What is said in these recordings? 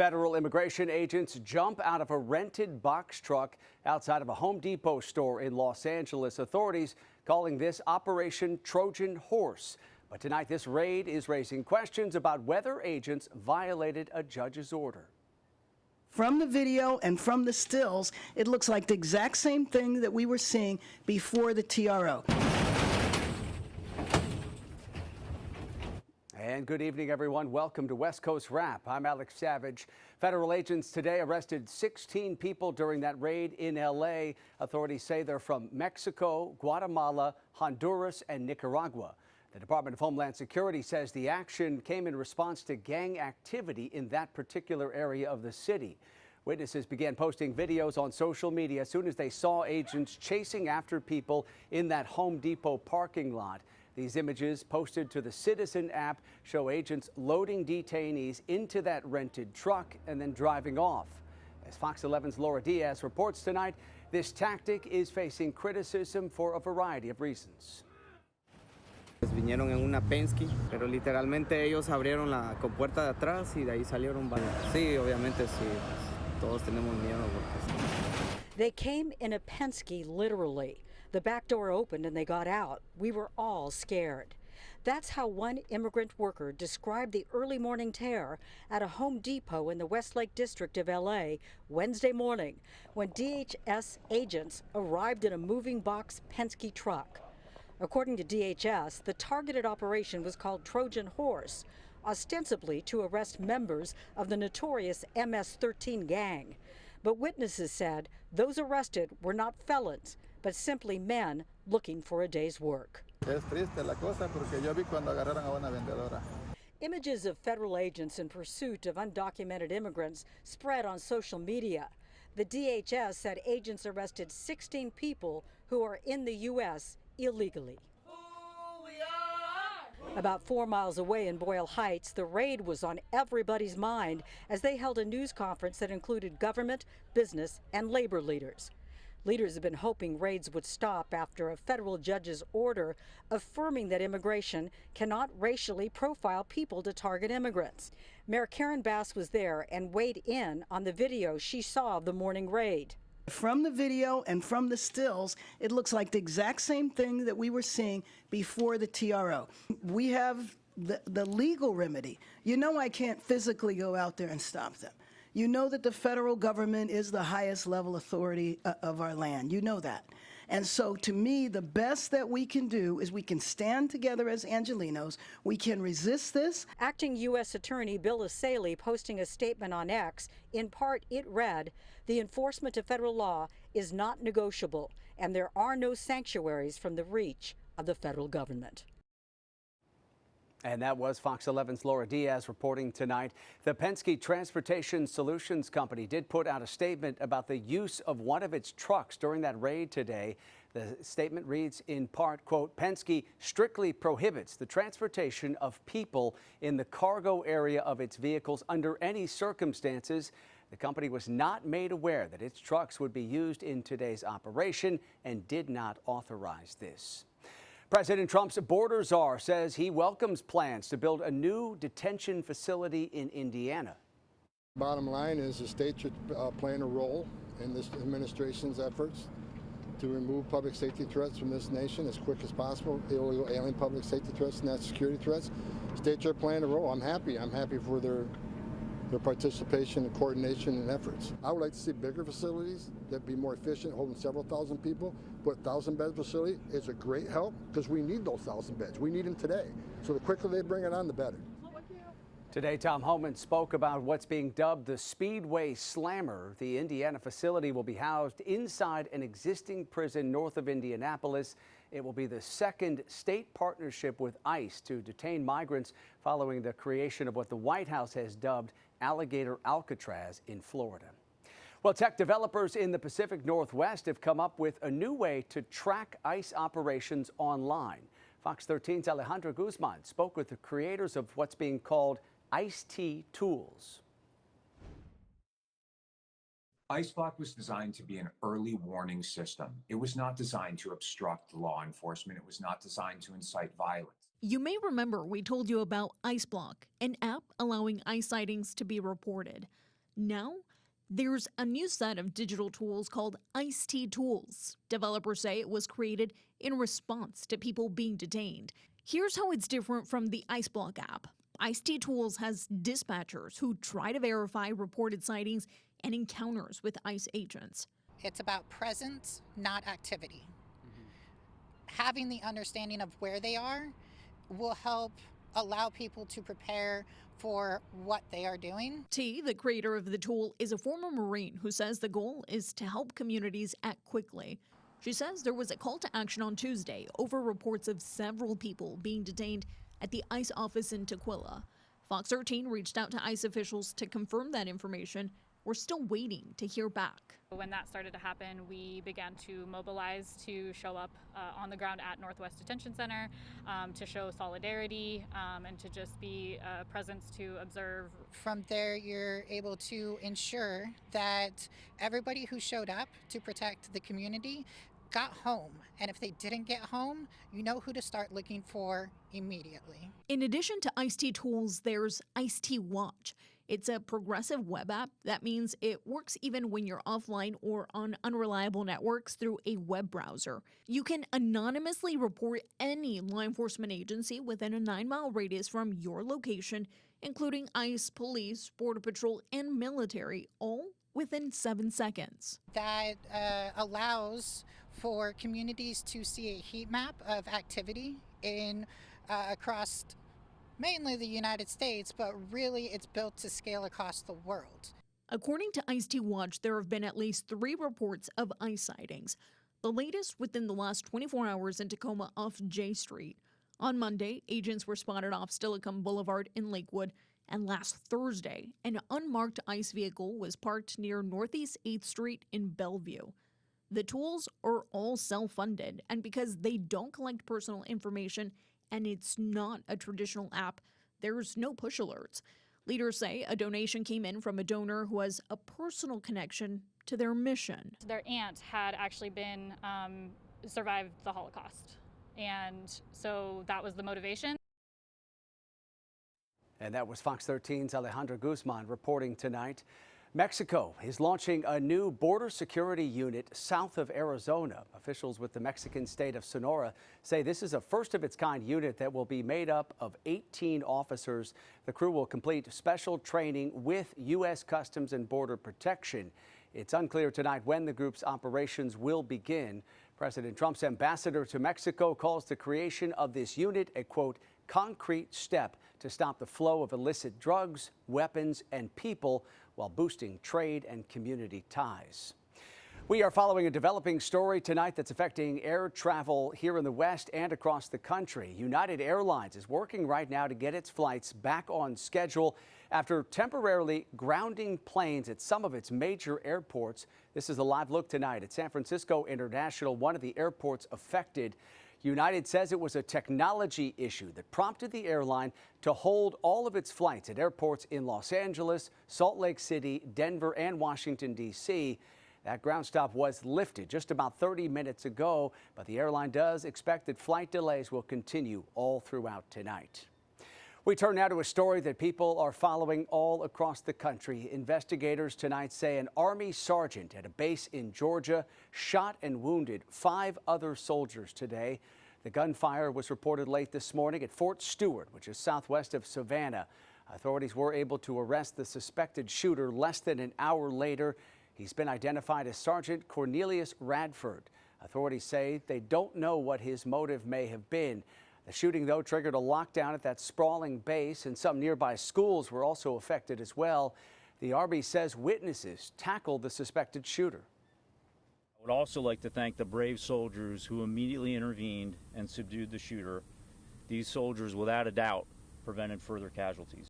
Federal immigration agents jump out of a rented box truck outside of a Home Depot store in Los Angeles. Authorities calling this Operation Trojan Horse. But tonight, this raid is raising questions about whether agents violated a judge's order. From the video and from the stills, it looks like the exact same thing that we were seeing before the TRO. And good evening, everyone. Welcome to West Coast Wrap. I'm Alex Savage. Federal agents today arrested 16 people during that raid in L.A. Authorities say they're from Mexico, Guatemala, Honduras, and Nicaragua. The Department of Homeland Security says the action came in response to gang activity in that particular area of the city. Witnesses began posting videos on social media as soon as they saw agents chasing after people in that Home Depot parking lot. These images posted to the Citizen app show agents loading detainees into that rented truck and then driving off. As Fox 11's Laura Diaz reports tonight, this tactic is facing criticism for a variety of reasons. Vinieron en una Penske, pero literalmente ellos abrieron la compuerta de atrás y de ahí salieron varios. Sí, obviamente sí, todos tenemos miedo porque... They came in a Penske, literally. The back door opened and they got out. We were all scared. That's how one immigrant worker described the early morning terror at a Home Depot in the Westlake district of LA Wednesday morning when DHS agents arrived in a moving box Penske truck. According to DHS, the targeted operation was called Trojan Horse, ostensibly to arrest members of the notorious MS-13 gang. But witnesses said those arrested were not felons, but simply men looking for a day's work. Images of federal agents in pursuit of undocumented immigrants spread on social media. The DHS said agents arrested 16 people who are in the U.S. illegally. About 4 miles away in Boyle Heights, the raid was on everybody's mind as they held a news conference that included government, business, and labor leaders. Leaders have been hoping raids would stop after a federal judge's order affirming that immigration cannot racially profile people to target immigrants. Mayor Karen Bass was there and weighed in on the video she saw of the morning raid. From the video and from the stills, it looks like the exact same thing that we were seeing before the TRO. We have the legal remedy. You know I can't physically go out there and stop them. You know that the federal government is the highest level authority of our land. You know that. And so to me, the best that we can do is we can stand together as Angelenos. We can resist this. Acting U.S. Attorney Bill Asaley posting a statement on X. In part, it read, "The enforcement of federal law is not negotiable, and there are no sanctuaries from the reach of the federal government." And that was Fox 11's Laura Diaz reporting tonight. The Penske Transportation Solutions Company did put out a statement about the use of one of its trucks during that raid today. The statement reads in part, quote, "Penske strictly prohibits the transportation of people in the cargo area of its vehicles under any circumstances." The company was not made aware that its trucks would be used in today's operation and did not authorize this. President Trump's border czar says he welcomes plans to build a new detention facility in Indiana. Bottom line is the state should play a role in this administration's efforts to remove public safety threats from this nation as quick as possible, illegal alien public safety threats, national security threats. States are playing a role. I'm happy for their participation and coordination and efforts. I would like to see bigger facilities that be more efficient, holding several thousand people. But 1,000-bed facility is a great help because we need those 1,000 beds. We need them today. So the quicker they bring it on, the better. Today, Tom Homan spoke about what's being dubbed the Speedway Slammer. The Indiana facility will be housed inside an existing prison north of Indianapolis. It will be the second state partnership with ICE to detain migrants following the creation of what the White House has dubbed Alligator Alcatraz in Florida. Well, tech developers in the Pacific Northwest have come up with a new way to track ICE operations online. Fox 13's Alejandra Guzman spoke with the creators of what's being called ICE-T tools. IceBlock was designed to be an early warning system. It was not designed to obstruct law enforcement. It was not designed to incite violence. You may remember we told you about IceBlock, an app allowing ICE sightings to be reported. Now, there's a new set of digital tools called Ice-T Tools. Developers say it was created in response to people being detained. Here's how it's different from the IceBlock app. Ice-T Tools has dispatchers who try to verify reported sightings and encounters with ICE agents. It's about presence, not activity. Having the understanding of where they are will help allow people to prepare for what they are doing. T, the creator of the tool, is a former Marine who says the goal is to help communities act quickly. She says there was a call to action on Tuesday over reports of several people being detained at the ICE office in Tukwila. Fox 13 reached out to ICE officials to confirm that information. We're still waiting to hear back. When that started to happen, we began to mobilize to show up on the ground at Northwest Detention Center to show solidarity and to just be a presence to observe. From there, you're able to ensure that everybody who showed up to protect the community got home. And if they didn't get home, you know who to start looking for immediately. In addition to Ice-T Tools, there's Ice-T Watch. It's a progressive web app. That means it works even when you're offline or on unreliable networks through a web browser. You can anonymously report any law enforcement agency within a 9-mile radius from your location, including ICE, police, Border Patrol, and military, all within 7 seconds. That allows for communities to see a heat map of activity in across mainly the United States, but really it's built to scale across the world. According to Ice-T Watch, there have been at least 3 reports of ICE sightings, the latest within the last 24 hours in Tacoma off J Street. On Monday, agents were spotted off Steilacoom Boulevard in Lakewood, and last Thursday, an unmarked ICE vehicle was parked near Northeast 8th Street in Bellevue. The tools are all self-funded, and because they don't collect personal information and it's not a traditional app, there's no push alerts. Leaders say a donation came in from a donor who has a personal connection to their mission. Their aunt had actually been survived the Holocaust, and so that was the motivation. And that was Fox 13's Alejandra Guzman reporting tonight. Mexico is launching a new border security unit south of Arizona. Officials with the Mexican state of Sonora say this is a first-of-its-kind unit that will be made up of 18 officers. The crew will complete special training with U.S. Customs and Border Protection. It's unclear tonight when the group's operations will begin. President Trump's ambassador to Mexico calls the creation of this unit a, quote, concrete step to stop the flow of illicit drugs, weapons, and people while boosting trade and community ties. We are following a developing story tonight that's affecting air travel here in the West and across the country. United Airlines is working right now to get its flights back on schedule after temporarily grounding planes at some of its major airports. This is a live look tonight at San Francisco International, one of the airports affected. United says it was a technology issue that prompted the airline to hold all of its flights at airports in Los Angeles, Salt Lake City, Denver, and Washington, D.C. That ground stop was lifted just about 30 minutes ago, but the airline does expect that flight delays will continue all throughout tonight. We turn now to a story that people are following all across the country. Investigators tonight say an Army sergeant at a base in Georgia shot and wounded 5 other soldiers today. The gunfire was reported late this morning at Fort Stewart, which is southwest of Savannah. Authorities were able to arrest the suspected shooter less than an hour later. He's been identified as Sergeant Cornelius Radford. Authorities say they don't know what his motive may have been. The shooting, though, triggered a lockdown at that sprawling base, and some nearby schools were also affected as well. The Army says witnesses tackled the suspected shooter. I would also like to thank the brave soldiers who immediately intervened and subdued the shooter. These soldiers, without a doubt, prevented further casualties.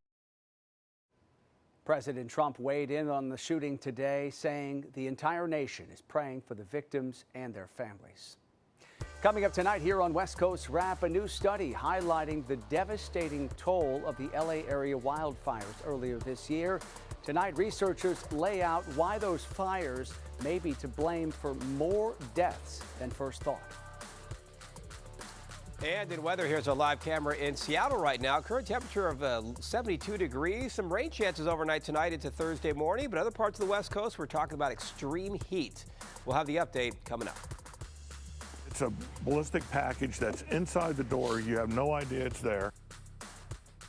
President Trump weighed in on the shooting today, saying the entire nation is praying for the victims and their families. Coming up tonight here on West Coast Wrap, a new study highlighting the devastating toll of the LA area wildfires earlier this year. Tonight, researchers lay out why those fires may be to blame for more deaths than first thought. And in weather, here's a live camera in Seattle right now. Current temperature of 72 degrees. Some rain chances overnight tonight into Thursday morning, but other parts of the West Coast, we're talking about extreme heat. We'll have the update coming up. It's a ballistic package that's inside the door. You have no idea it's there.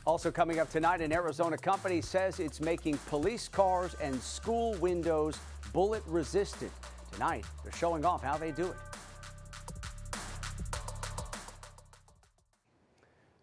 Also coming up tonight, an Arizona company says it's making police cars and school windows bullet resistant. Tonight, they're showing off how they do it.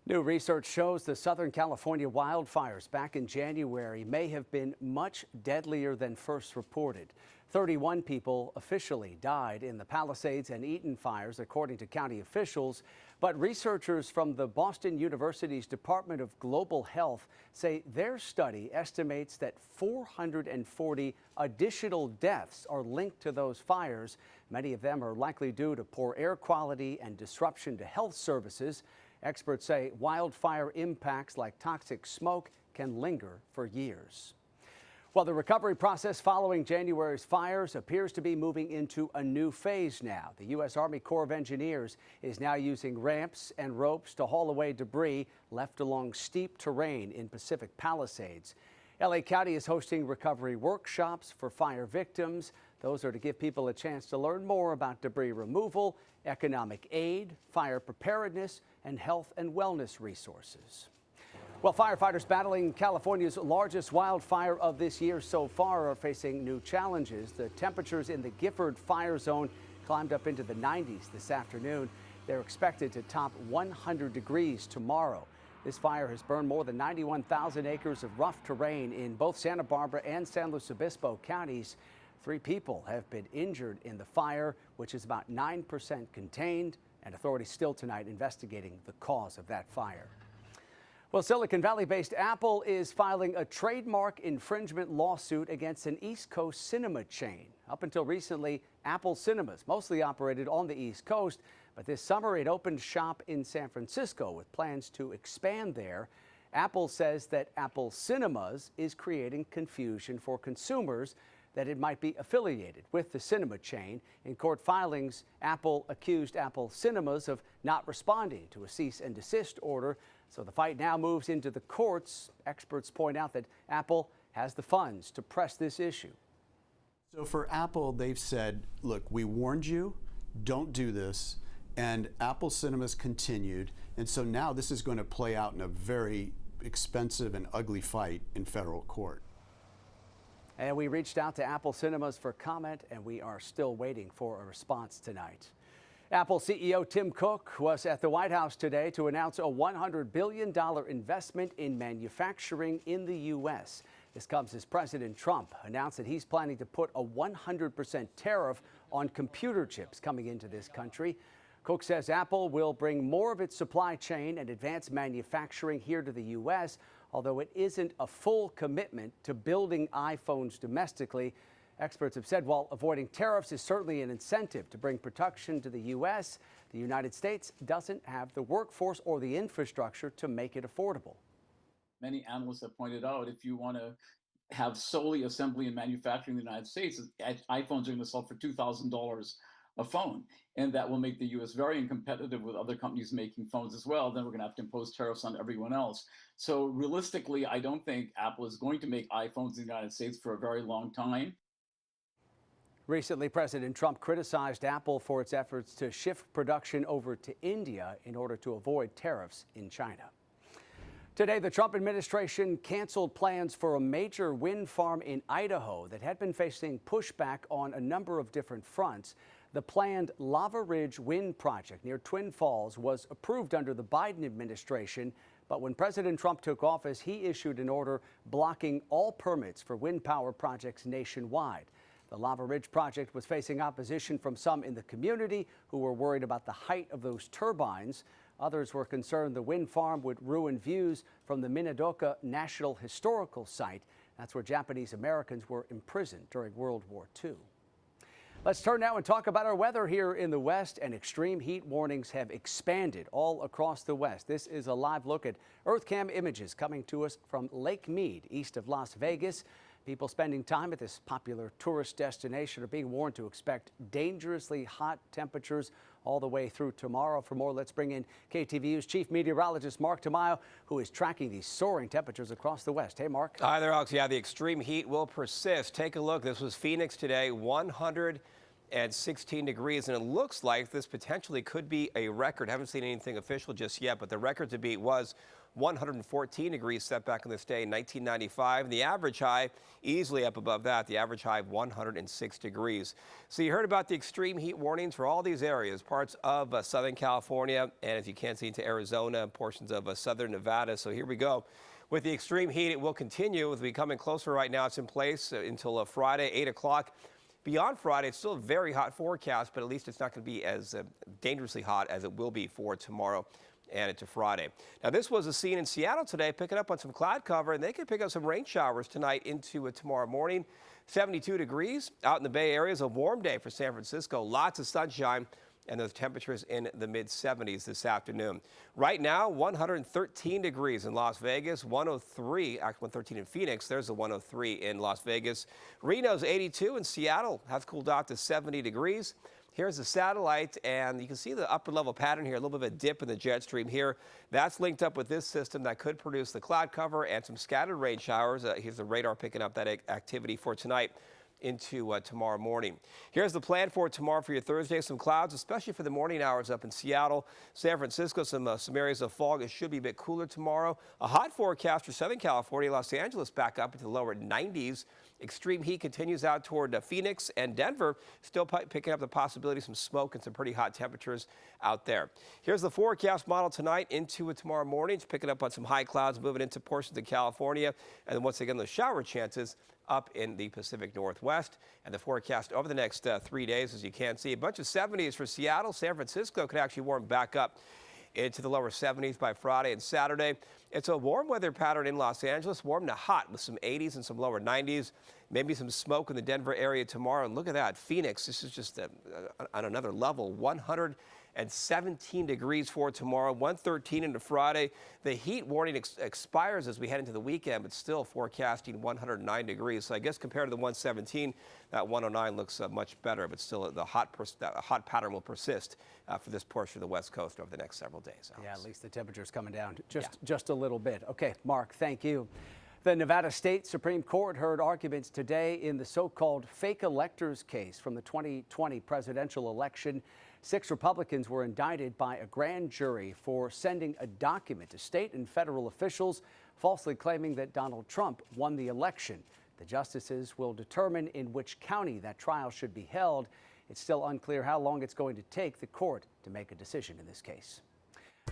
New research shows the Southern California wildfires back in January may have been much deadlier than first reported. 31 people officially died in the Palisades and Eaton fires, according to county officials. But researchers from the Boston University's Department of Global Health say their study estimates that 440 additional deaths are linked to those fires. Many of them are likely due to poor air quality and disruption to health services. Experts say wildfire impacts like toxic smoke can linger for years. Well, the recovery process following January's fires appears to be moving into a new phase now. The U.S. Army Corps of Engineers is now using ramps and ropes to haul away debris left along steep terrain in Pacific Palisades. L.A. County is hosting recovery workshops for fire victims. Those are to give people a chance to learn more about debris removal, economic aid, fire preparedness, and health and wellness resources. Well, firefighters battling California's largest wildfire of this year so far are facing new challenges. The temperatures in the Gifford fire zone climbed up into the 90s this afternoon. They're expected to top 100 degrees tomorrow. This fire has burned more than 91,000 acres of rough terrain in both Santa Barbara and San Luis Obispo counties. 3 people have been injured in the fire, which is about 9% contained, and authorities still tonight investigating the cause of that fire. Well, Silicon Valley-based Apple is filing a trademark infringement lawsuit against an East Coast cinema chain. Up until recently, Apple Cinemas mostly operated on the East Coast, but this summer it opened shop in San Francisco with plans to expand there. Apple says that Apple Cinemas is creating confusion for consumers that it might be affiliated with the cinema chain. In court filings, Apple accused Apple Cinemas of not responding to a cease and desist order. So the fight now moves into the courts. Experts point out that Apple has the funds to press this issue. So for Apple, they've said, look, we warned you, don't do this. And Apple Cinemas continued. And so now this is going to play out in a very expensive and ugly fight in federal court. And we reached out to Apple Cinemas for comment, and we are still waiting for a response tonight. Apple CEO Tim Cook was at the White House today to announce a $100 billion investment in manufacturing in the U.S. This comes as President Trump announced that he's planning to put a 100% tariff on computer chips coming into this country. Cook says Apple will bring more of its supply chain and advanced manufacturing here to the U.S., although it isn't a full commitment to building iPhones domestically. Experts have said while avoiding tariffs is certainly an incentive to bring production to the U.S., the United States doesn't have the workforce or the infrastructure to make it affordable. Many analysts have pointed out if you want to have solely assembly and manufacturing in the United States, iPhones are going to sell for $2,000 a phone. And that will make the U.S. very uncompetitive with other companies making phones as well. Then we're going to have to impose tariffs on everyone else. So realistically, I don't think Apple is going to make iPhones in the United States for a very long time. Recently, President Trump criticized Apple for its efforts to shift production over to India in order to avoid tariffs in China. Today, the Trump administration canceled plans for a major wind farm in Idaho that had been facing pushback on a number of different fronts. The planned Lava Ridge Wind Project near Twin Falls was approved under the Biden administration, but when President Trump took office, he issued an order blocking all permits for wind power projects nationwide. The Lava Ridge project was facing opposition from some in the community who were worried about the height of those turbines. Others were concerned the wind farm would ruin views from the Minidoka National Historical Site. That's where Japanese Americans were imprisoned during World War II. Let's turn now and talk about our weather here in the West, and extreme heat warnings have expanded all across the West. This is a live look at EarthCam images coming to us from Lake Mead, east of Las Vegas. People spending time at this popular tourist destination are being warned to expect dangerously hot temperatures all the way through tomorrow. For more, let's bring in KTVU's chief meteorologist, Mark Tamayo, who is tracking these soaring temperatures across the West. Hey, Mark. Hi there, Alex. Yeah, the extreme heat will persist. Take a look. This was Phoenix today, 116 degrees, and it looks like this potentially could be a record. Haven't seen anything official just yet, but the record to beat was 114 degrees set back on this day in 1995. And the average high easily up above that, the average high of 106 degrees. So you heard about the extreme heat warnings for all these areas, parts of Southern California, and as you can see, into Arizona, portions of Southern Nevada. So here we go. With the extreme heat, it will continue. As we come in closer right now, it's in place until Friday, 8 o'clock. Beyond Friday, it's still a very hot forecast, but at least it's not going to be as dangerously hot as it will be for tomorrow and into Friday. Now, this was a scene in Seattle today, picking up on some cloud cover, and they could pick up some rain showers tonight into tomorrow morning. 72 degrees out in the Bay Area is a warm day for San Francisco. Lots of sunshine, and those temperatures in the mid-70s this afternoon. Right now, 113 degrees in Las Vegas, 103, actually 113 in Phoenix. There's a 103 in Las Vegas. Reno's 82, and Seattle has cooled off to 70 degrees. Here's the satellite, and you can see the upper level pattern here, a little bit of a dip in the jet stream here. That's linked up with this system that could produce the cloud cover and some scattered rain showers. Here's the radar picking up that activity for tonight into tomorrow morning. Here's the plan for tomorrow for your Thursday. Some clouds, especially for the morning hours up in Seattle, San Francisco, some areas of fog. It should be a bit cooler tomorrow. A hot forecast for Southern California, Los Angeles back up into the lower 90s. Extreme heat continues out toward Phoenix and Denver, still picking up the possibility of some smoke and some pretty hot temperatures out there. Here's the forecast model tonight into tomorrow morning. It's picking up on some high clouds moving into portions of California. And then once again, those shower chances up in the Pacific Northwest. And the forecast over the next 3 days, as you can see, a bunch of 70s for Seattle. San Francisco could actually warm back up into the lower 70s by Friday and Saturday. It's a warm weather pattern in Los Angeles, warm to hot with some 80s and some lower 90s. Maybe some smoke in the Denver area tomorrow. And look at that, Phoenix, this is just on another level, 117 degrees for tomorrow, 113 into Friday. The heat warning expires as we head into the weekend, but still forecasting 109 degrees. So I guess compared to the 117, that 109 looks much better, but still the hot pattern will persist for this portion of the West Coast over the next several days. Alex. Yeah, at least the temperature's coming down just a little bit. Okay, Mark, thank you. The Nevada State Supreme Court heard arguments today in the so-called fake electors case from the 2020 presidential election. 6 Republicans were indicted by a grand jury for sending a document to state and federal officials falsely claiming that Donald Trump won the election. The justices will determine in which county that trial should be held. It's still unclear how long it's going to take the court to make a decision in this case.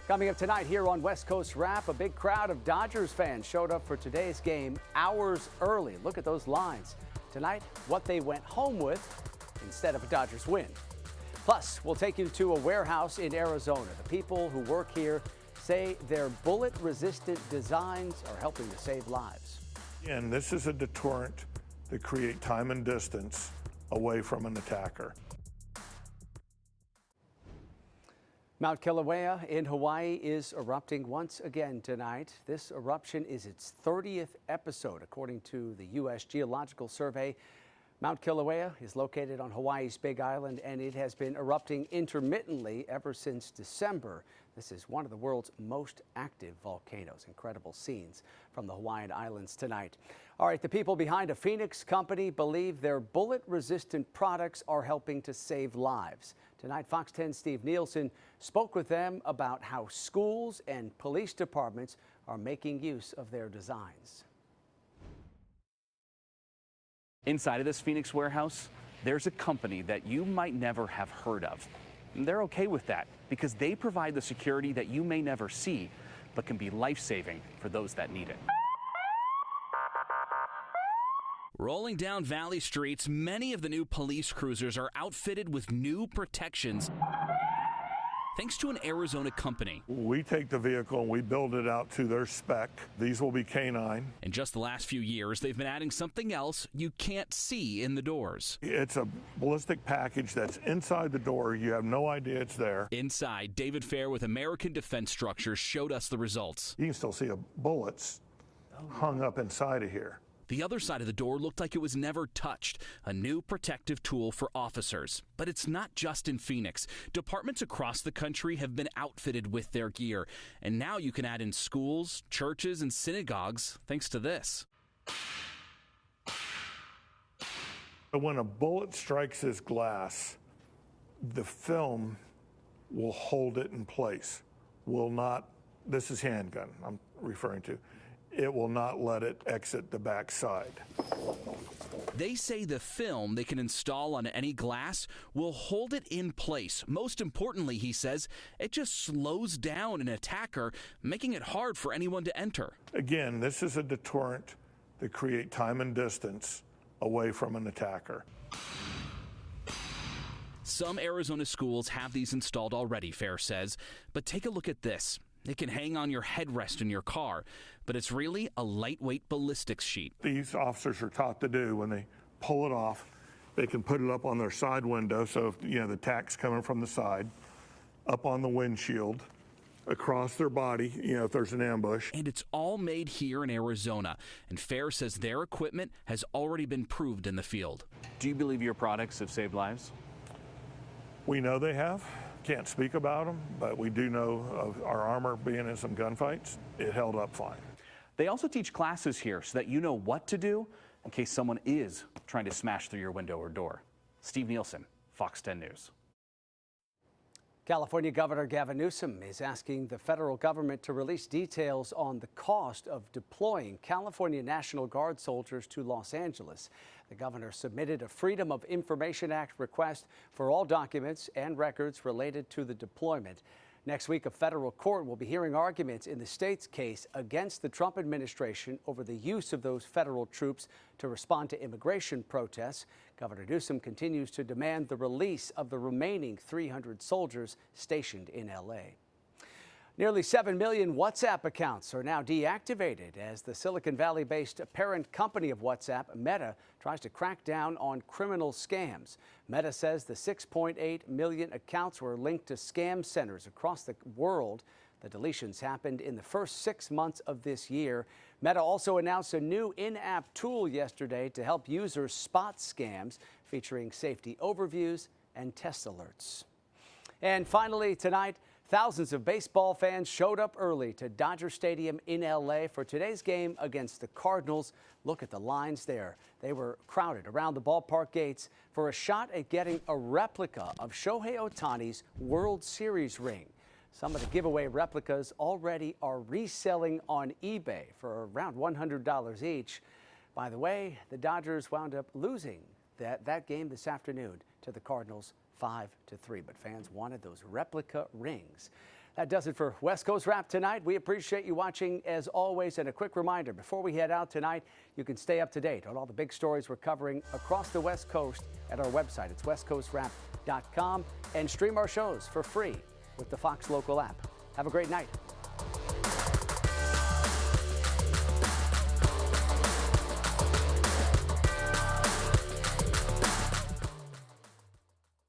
Coming up tonight here on West Coast Wrap, a big crowd of Dodgers fans showed up for today's game hours early. Look at those lines. Tonight, what they went home with instead of a Dodgers win. Plus, we'll take you to a warehouse in Arizona. The people who work here say their bullet-resistant designs are helping to save lives. And this is a deterrent to create time and distance away from an attacker. Mount Kilauea in Hawaii is erupting once again tonight. This eruption is its 30th episode, according to the U.S. Geological Survey. Mount Kilauea is located on Hawaii's Big Island, and it has been erupting intermittently ever since December. This is one of the world's most active volcanoes. Incredible scenes from the Hawaiian Islands tonight. All right, the people behind a Phoenix company believe their bullet-resistant products are helping to save lives. Tonight, Fox 10's Steve Nielsen spoke with them about how schools and police departments are making use of their designs. Inside of this Phoenix warehouse, there's a company that you might never have heard of. And they're okay with that because they provide the security that you may never see, but can be life-saving for those that need it. Rolling down Valley streets, many of the new police cruisers are outfitted with new protections thanks to an Arizona company. We take the vehicle and we build it out to their spec. These will be canine. In just the last few years, they've been adding something else you can't see in the doors. It's a ballistic package that's inside the door. You have no idea it's there. Inside, David Fair with American Defense Structures showed us the results. You can still see bullets hung up inside of here. The other side of the door looked like it was never touched, a new protective tool for officers. But it's not just in Phoenix. Departments across the country have been outfitted with their gear. And now you can add in schools, churches, and synagogues thanks to this. When a bullet strikes this glass, the film will hold it in place. Will not, this is handgun I'm referring to, it will not let it exit the back side. They say the film they can install on any glass will hold it in place. Most importantly, he says, it just slows down an attacker, making it hard for anyone to enter. Again, this is a deterrent to create time and distance away from an attacker. Some Arizona schools have these installed already, Fair says, but take a look at this. It can hang on your headrest in your car, but it's really a lightweight ballistics sheet. These officers are taught to do when they pull it off, they can put it up on their side window, so if, the attack's coming from the side, up on the windshield, across their body, if there's an ambush. And it's all made here in Arizona. And Fair says their equipment has already been proved in the field. Do you believe your products have saved lives? We know they have. Can't speak about them, but we do know of our armor being in some gunfights, it held up fine. They also teach classes here so that you know what to do in case someone is trying to smash through your window or door. Steve Nielsen, Fox 10 News. California Governor Gavin Newsom is asking the federal government to release details on the cost of deploying California National Guard soldiers to Los Angeles. The governor submitted a Freedom of Information Act request for all documents and records related to the deployment. Next week, a federal court will be hearing arguments in the state's case against the Trump administration over the use of those federal troops to respond to immigration protests. Governor Newsom continues to demand the release of the remaining 300 soldiers stationed in L.A. Nearly 7 million WhatsApp accounts are now deactivated as the Silicon Valley-based parent company of WhatsApp, Meta, tries to crack down on criminal scams. Meta says the 6.8 million accounts were linked to scam centers across the world. The deletions happened in the first 6 months of this year. Meta also announced a new in-app tool yesterday to help users spot scams, featuring safety overviews and test alerts. And finally, tonight, thousands of baseball fans showed up early to Dodger Stadium in L.A. for today's game against the Cardinals. Look at the lines there. They were crowded around the ballpark gates for a shot at getting a replica of Shohei Ohtani's World Series ring. Some of the giveaway replicas already are reselling on eBay for around $100 each. By the way, the Dodgers wound up losing that game this afternoon to the Cardinals 5-3, but fans wanted those replica rings. That does it for West Coast Wrap tonight. We appreciate you watching as always, and a quick reminder before we head out tonight, you can stay up to date on all the big stories we're covering across the West Coast at our website. It's westcoastwrap.com, and stream our shows for free with the Fox Local app. Have a great night.